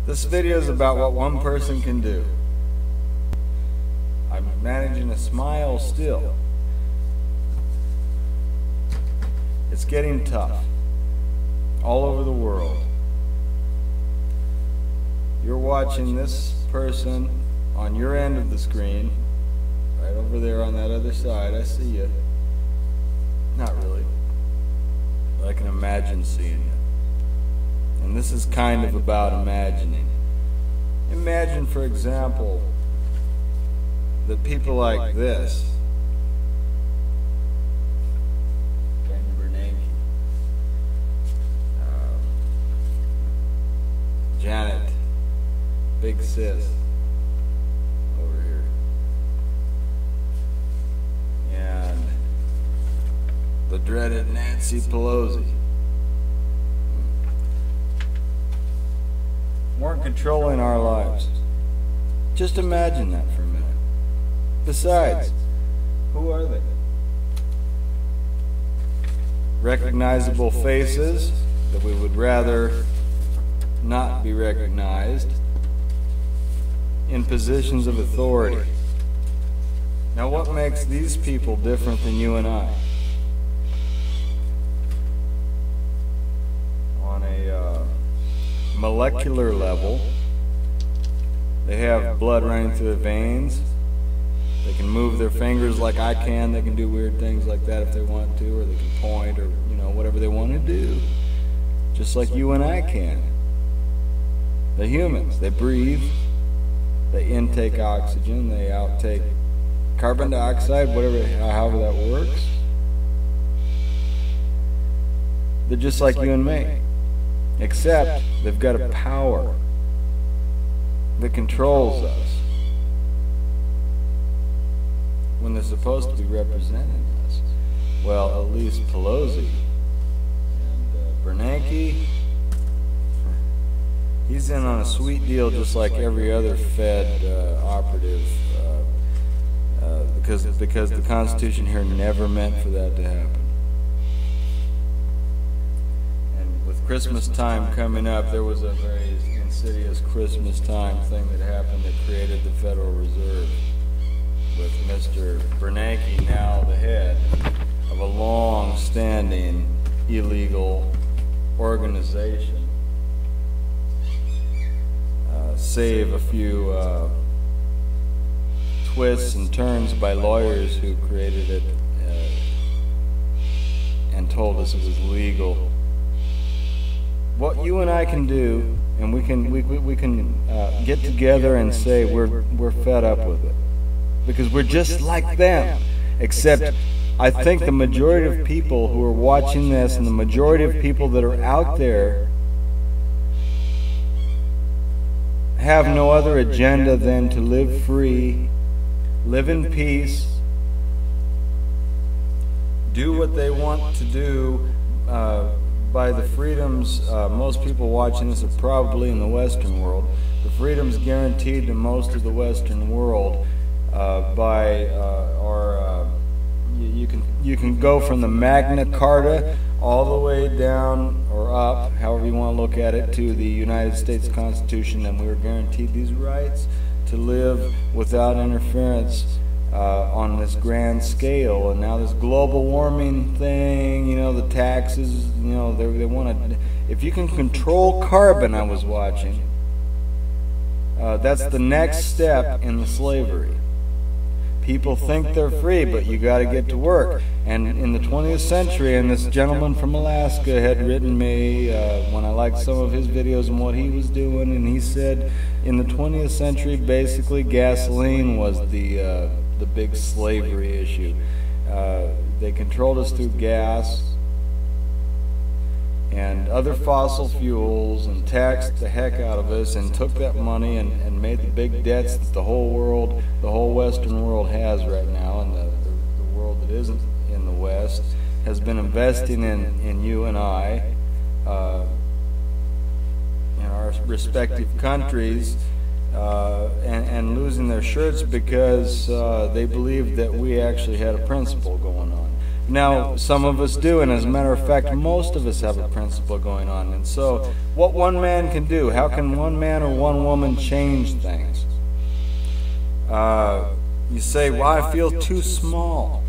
This video is about what one person can do. I'm managing to smile still. It's getting tough all over the world. You're watching this person on your end of the screen, right over there on that other side. I see you. Not really, but I can imagine seeing you. And this is kind of about imagining. Imagine, for example, that people like this, Janet, big sis, over here, and the dreaded Nancy Pelosi weren't controlling our lives. Just imagine that for a minute. Besides, who are they? Recognizable faces that we would rather not be recognized in positions of authority. Now, what makes these people different than you and I? On a molecular level, they have blood running through their veins. They can move their fingers like I can. They can do weird things like that if they want to, or they can point, or whatever they want to do, just like you and I can. The humans, they breathe, they intake oxygen, they outtake carbon dioxide, however that works. They're just like you and me, except they've got a power that controls us when they're supposed to be representing us. Well, at least Pelosi and Bernanke, he's in on a sweet deal just like every other Fed operative, because the Constitution here never meant for that to happen. And with Christmas time coming up, there was a very insidious Christmas time thing that happened that created the Federal Reserve, with Mr. Bernanke now the head of a long-standing illegal organization. Save a few twists and turns by lawyers who created it and told us it was legal. What you and I can do, and we can get together and say we're fed up with it, because we're just like them, except I think the majority of people who are watching this and the majority of people that are out there have no other agenda than to live free, live in peace, do what they want to do by the freedoms. Most people watching this are probably in the Western world. The freedoms guaranteed to most of the Western world by you can go from the Magna Carta all the way down or up, however you want to look at it, to the United States Constitution, and we were guaranteed these rights to live without interference on this grand scale. And now this global warming thing, the taxes, they want to, if you can control carbon, I was watching, that's the next step in the slavery. People think they're free, but you got to get to work. And in the 20th century, and this gentleman from Alaska had written me when I liked some of his videos and what he was doing, and he said in the 20th century, basically gasoline was the big slavery issue. They controlled us through gas and other fossil fuels, and taxed the heck out of us, and took that money and made the big debts that the whole world, the whole Western world has right now, and the world that isn't in the West has been investing in you and I, in our respective countries, and losing their shirts because they believed that we actually had a principle going on. Now, some of us do, and as a matter of fact, most of us have a principle going on. And so, what one man can do, how can one man or one woman change things? You say, well, I feel too small.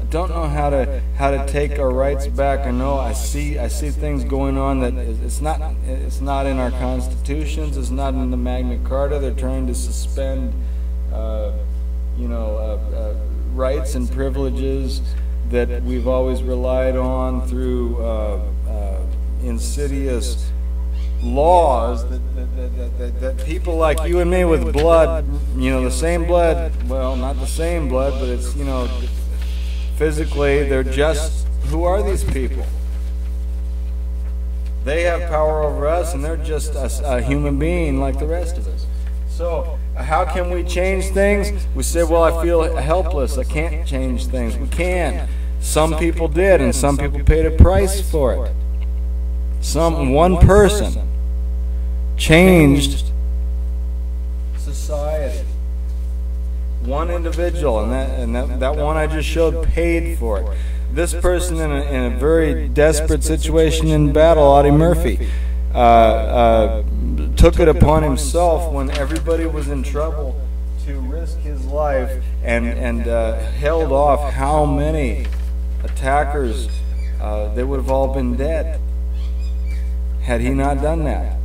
I don't know how to take our rights back. I know I see things going on that it's not in our constitutions. It's not in the Magna Carta. They're trying to suspend, rights and privileges that we've always relied on through insidious laws that people like you and me with blood, the same blood, well, not the same blood, but it's, physically, they're just, who are these people? They have power over us, and they're just a human being like the rest of us. So, how can we change things? We say, well, I feel helpless. I can't change things. We can. Some people did, and some people paid a price for it. One person changed society. One individual, and that one I just showed paid for it. This person in a very desperate situation in battle, Audie Murphy, took it upon himself when everybody was in trouble to risk his life and held off how many attackers. They would have all been dead had he not done that.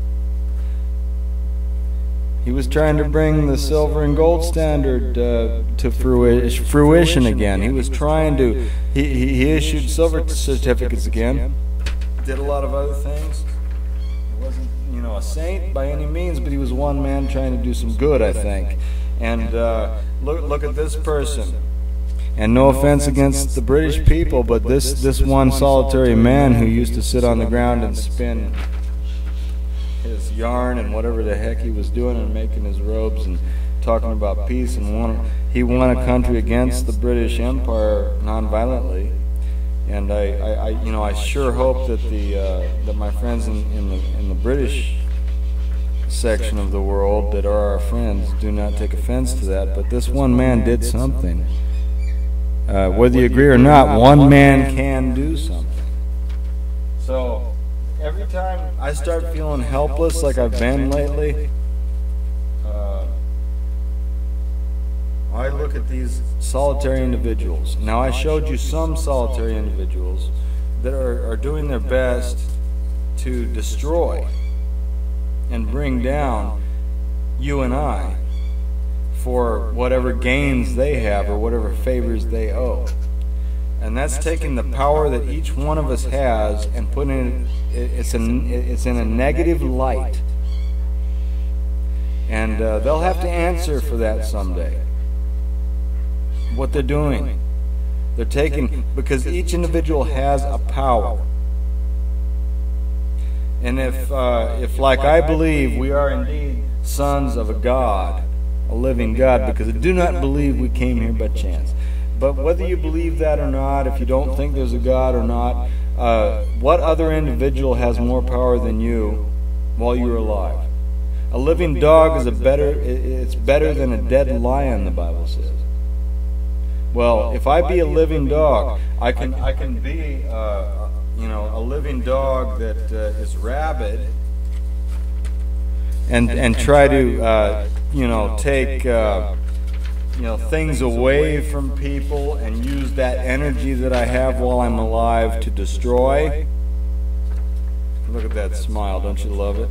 He was trying to bring the silver and gold standard to fruition again. He was trying to, he issued silver certificates again, did a lot of other things. He wasn't, a saint by any means, but he was one man trying to do some good, I think. And look at this person. And no offense against the British people, but this one solitary man who used to sit on the ground and spin his yarn and whatever the heck he was doing and making his robes and talking about peace, and he won a country against the British Empire nonviolently. And I sure hope that that my friends in the British section of the world that are our friends do not take offense to that. But this one man did something. Whether you agree or not, one man can do something. So every time I start feeling helpless like I've been lately, I look at these solitary individuals. Now, I showed you some solitary individuals that are doing their best to destroy and bring down you and I for whatever gains they have or whatever favors they owe. And that's taking the power that each one of us has and putting it's in a negative light. And they'll have to answer for that someday. What they're doing. They're taking, because each individual has a power. And if like I believe we are indeed sons of a God, a living God, because I do not believe we came here by chance. But whether you believe that or not, if you don't think there's a God or not, what other individual has more power than you while you're alive? A living dog is it's better than a dead lion, the Bible says. Well, if I be a living dog, I can be a living dog that is rabid and try to take things away from people and use that energy that I have while I'm alive to destroy. Look at that smile, don't you love it?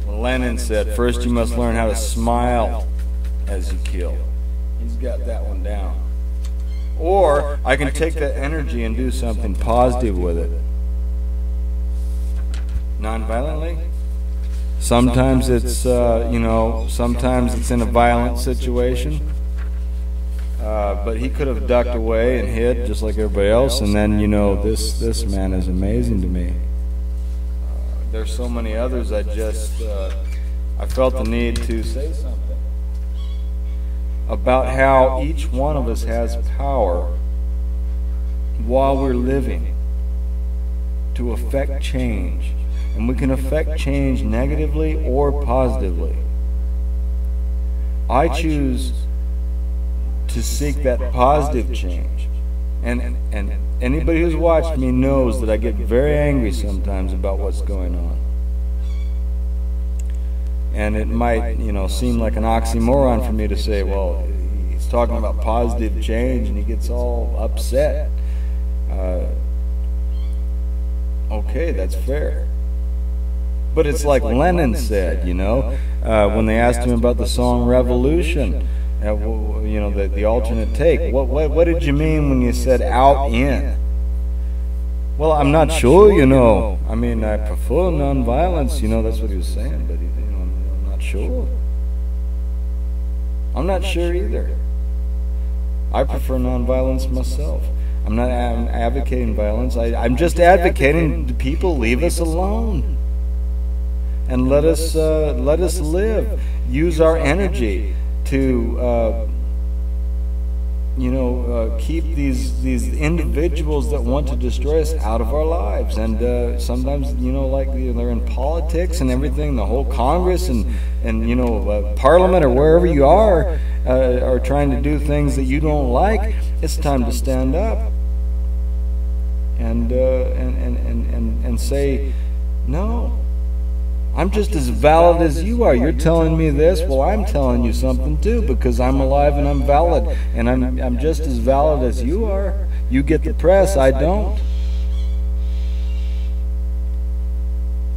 Well, Lenin said, first you must learn how to smile as you kill. He's got that one down. Or I can take that energy and do something positive with it. Non-violently. Sometimes it's sometimes it's in a violent situation. But he could have ducked away and hid just like everybody else. And then this man is amazing to me. There's so many others. I felt the need to say something about how each one of us has power while we're living to affect change. And we can affect change negatively or positively. I choose to seek that positive change And anybody who's watched me knows that I get very angry sometimes about what's going on. And it might, seem like an oxymoron for me to say, well, he's talking about positive change and he gets all upset. Okay, that's fair. But it's like Lenin said, when they asked him about the song Revolution, the alternate take. What did you mean when you said out in? Well, I'm not sure, I mean, I prefer nonviolence, that's what he was saying, but, I'm not sure. I'm not sure either. I prefer nonviolence myself. I'm not advocating violence. I'm just advocating the people leave us alone. And let us live. Use our energy to keep these individuals that want to destroy us out of our lives. And sometimes they're in politics and everything, the whole Congress and Parliament or wherever you are trying to do things that you don't like. It's time to stand up and say no. I'm just as valid as you are. You're telling me this, well, I'm telling you something too, because I'm alive and I'm valid, and I'm just as valid as you are. You get the press, I don't.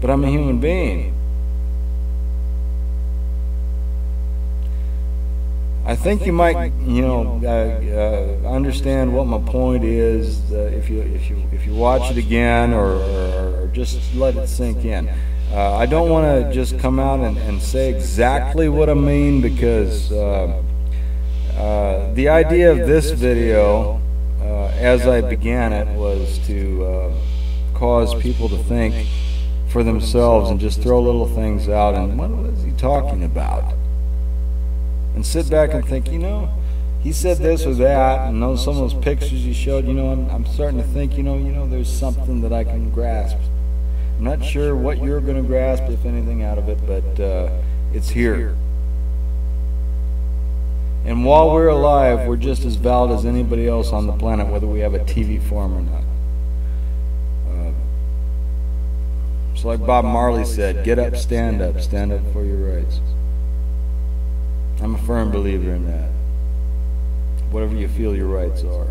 But I'm a human being. I think you might, understand what my point is if you watch it again or just let it sink in. I don't want to just come out and say exactly what I mean, because the idea of this video, as I began it, was to cause people to think for themselves and just throw little things out and what is he talking about? And sit back and think, he said this or that, and some of those pictures you showed, I'm starting to think, there's something that I can grasp. I'm not sure what you're going to grasp, if anything, out of it, but it's here. And while we're alive, we're just as valid as anybody else on the planet, whether we have a TV form or not. So like Bob Marley said, get up, stand up for your rights. I'm a firm believer in that. Whatever you feel your rights are.